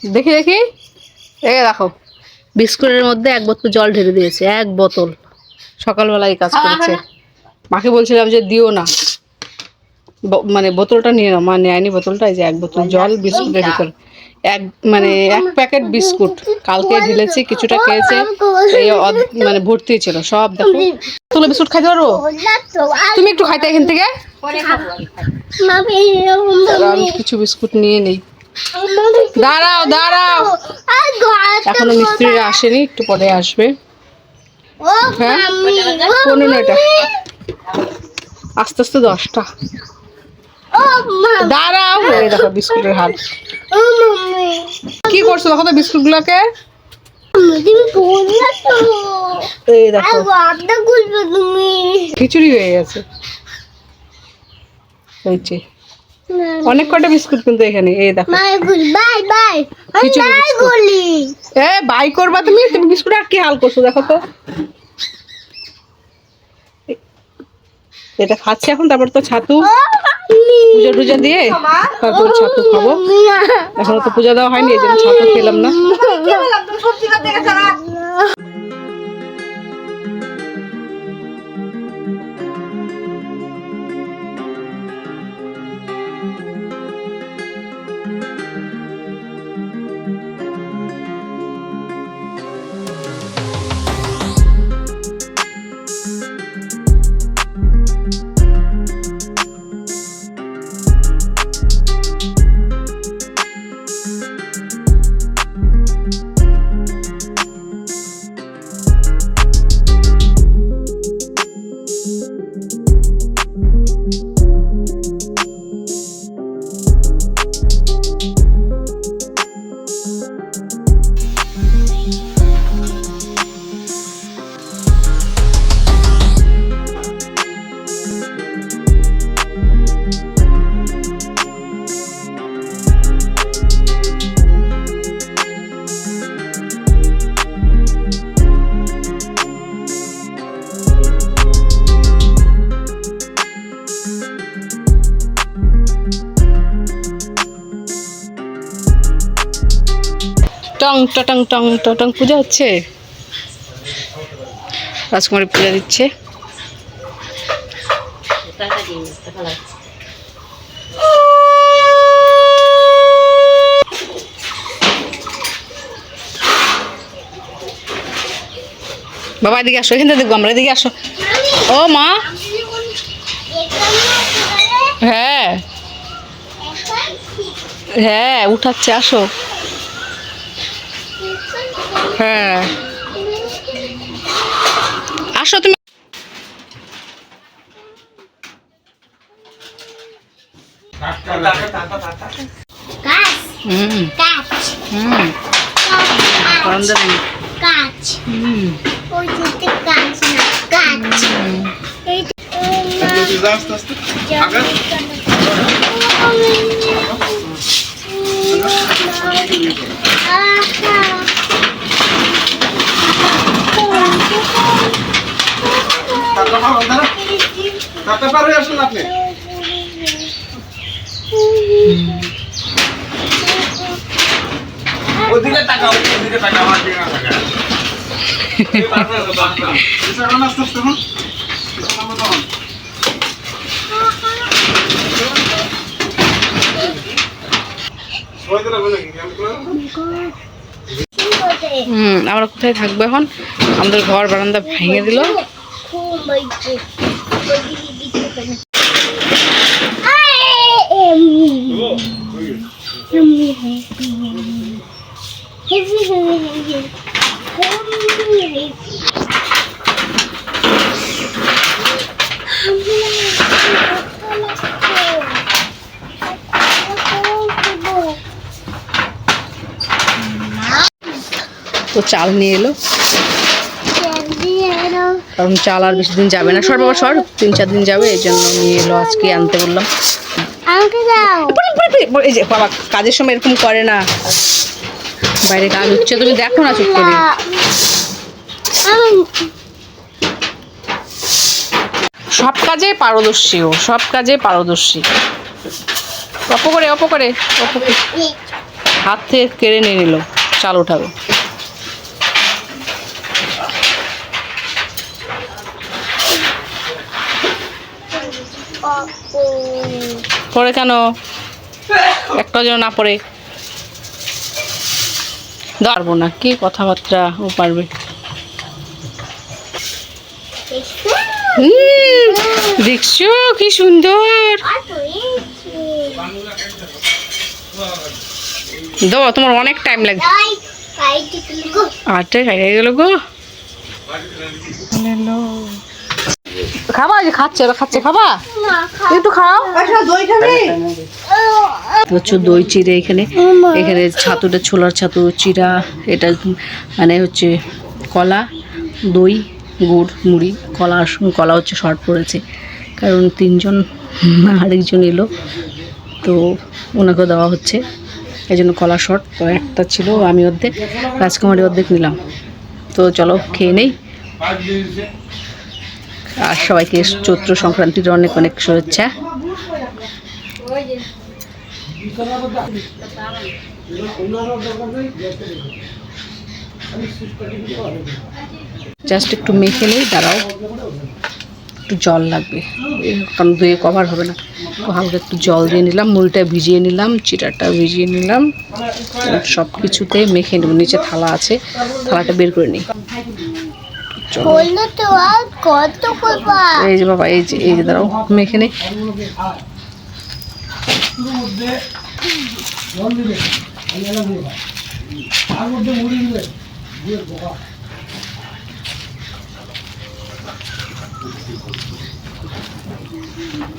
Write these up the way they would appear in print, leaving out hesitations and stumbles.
দেখি দেখি, এই দেখো বিস্কুটের মধ্যে 1 বোতল জল ঢেলে দিয়েছে, 1 বোতল। সকালবেলায় কাজ করেছে। মাকে বলছিলাম যে দিও না, মানে বোতলটা নিয়ে নাও। মা নেয়নি বোতলটা। এই যে 1 বোতল জল বিস্কুটের ভিতর, মানে 1 প্যাকেট বিস্কুট কালকে ঢেলেছি, কিছুটা খেয়েছে। এই মানে ভর্তি ছিল সব। দেখো তুমি বিস্কুট খাইতে পারবো? তুমি একটু খাইতে এখান থেকে। আমি কিছু বিস্কুট নিয়ে নেই। দাঁড়াও দাঁড়াও, এখনো মিস্ত্রিরা আসেনি, একটু পরে আসবে। হ্যাঁ 15টা, আস্তে আস্তে 10টা। দাঁড়াও। এই দেখো বিস্কুটের হাল। কি করছো দেখো তো বিস্কুট গুলোকে। এই দেখো খিচুড়ি হয়ে গেছে। অনেক কটা বিস্কুট কিন্তু এখানে। এই দেখো বাই করবা তুমি। তুমি বিস্কুট আর কি হাল করছো দেখো তো। এটা খাচ্ছি এখন, তারপর তো ছাতু পূজা টুজা দিয়ে তারপর ছাতু খাবো। এখনো তো পূজা দেওয়া হয়নি, এই জন্য ছাতু খেলাম না। টং টং টং টং পূজা হচ্ছে। রাজকুমারী পূজা দিচ্ছে। বাবা এদিকে আসো, এখান থেকে দেখবো আমরা। এদিকে আসো। ও মা, হ্যাঁ হ্যাঁ উঠাচ্ছে, আসো। হ্যাঁ আসো তুমি। আপনি ওদিকে টাকা, ওদিকে টাকা, আমার দিকে না টাকা। এটা কোন আসছে না? আমরা কোথায় থাকবো এখন? আমাদের ঘর বারান্দা ভেঙে দিল। তো চাল নিয়ে এলো, কারণ চাল আর বেশি দিন যাবে না। সর বাবা সর, 3-4 দিন যাবে, এই জন্য নিয়ে এলো। আজকে আনতে বললাম। এই যে বাবা কাজের সময় এরকম করে না, বাইরে কাজ হচ্ছে, তুমি দেখো না চুপ করে। সব কাজে পারদর্শী ও, সব কাজে পারদর্শী। অপ করে হাত থেকে কেড়ে নিয়ে নিল, চাল উঠাবে। পরে কেন, একটাও যেন না পড়ে। পারবো না, কি কথাবার্তা ও পারবে। দেখছো কি সুন্দর। দাও, তোমার অনেক টাইম লাগবে। আটটা খাইয়ে গেল গো। খাবা, যে খাচ্ছে ওরা খাচ্ছে, খাবা একটু খাও। প্রচুর দই চিড়ে এখানে, এখানে ছাতুটা ছোলার ছাতু চিড়া, এটা মানে হচ্ছে কলা, দই, গুড়, মুড়ি। কলা হচ্ছে শর্ট পড়েছে, কারণ 3 জন আরেকজন এলো, তো ওনাকেও দেওয়া হচ্ছে, এই জন্য কলা শর্ট। তো একটা ছিল, আমি অর্ধেক, রাজকুমারী অর্ধেক নিলাম। তো চলো খেয়ে নেই। আর সবাইকে চৈত্র সংক্রান্তির অনেক অনেক শুভেচ্ছা। জাস্ট একটু মেখে নেই, দাঁড়াও, একটু জল লাগবে, কারণ দইয়ে কভার হবে না। হালকা একটু জল দিয়ে নিলাম, মুড়িটা ভিজিয়ে নিলাম, চিড়াটা ভিজিয়ে নিলাম, সব কিছুতে মেখে নেব। নিচে থালা আছে, থালাটা বের করে নিই। এই যে বাবা, এই যে দাঁড়াও, মেখে নেই।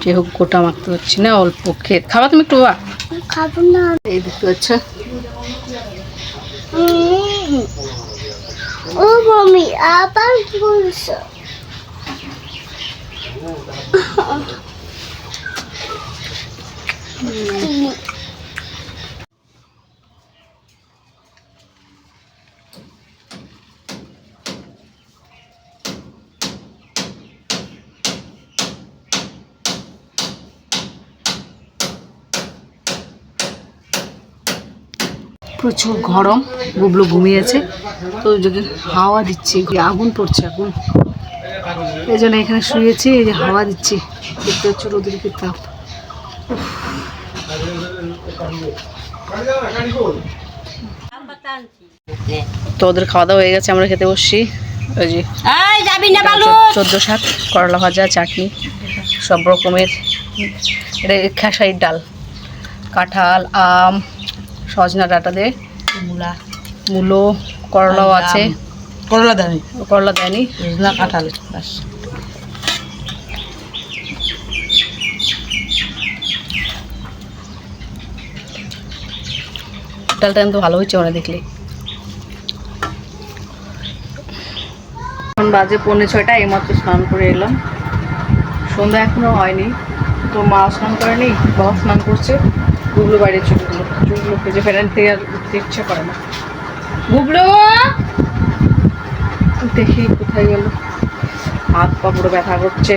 যে হোক, গোটা মাখতে পারছি না, অল্প খেয়ে খাবা তুমি একটু? বাবা খাবো না। এই দেখতে পাচ্ছ, ও মামি আবার বলছো। প্রচুর গরম, গুবলু ঘুমিয়েছে, তো যদি হাওয়া দিচ্ছি, আগুন পড়ছে আগুন, এই জন্য এখানে শুয়েছি। এই যে হাওয়া দিচ্ছি, দেখতে হচ্ছে রোদের কি তাপ। তো ওদের খাওয়া দাওয়া হয়ে গেছে, আমরা খেতে বসছি। ওই যে 14 শাক, করলা ভাজা, চাটনি, সব রকমের। এটা খেসারির ডাল, কাঁঠাল, আম, সজনা ডাঁটা দিয়ে, মূলো, করলাও আছে। করলা দেয়নি, কাঁঠাল। ডালটা কিন্তু ভালো হয়েছে ওরা দেখলে। এখন বাজে 5:45, এইমাত্র স্নান করে এলাম। সন্ধ্যা এখনো হয়নি, তো মা স্নান করেনি, বাবা স্নান করছে। গুবলু বাইরে চুলগুলো ভেজে ফেলেন থেকে আর উঠতে ইচ্ছে করে না। গুবলু দেখি কোথায় গেল, হাত পা পুরো ব্যথা করছে।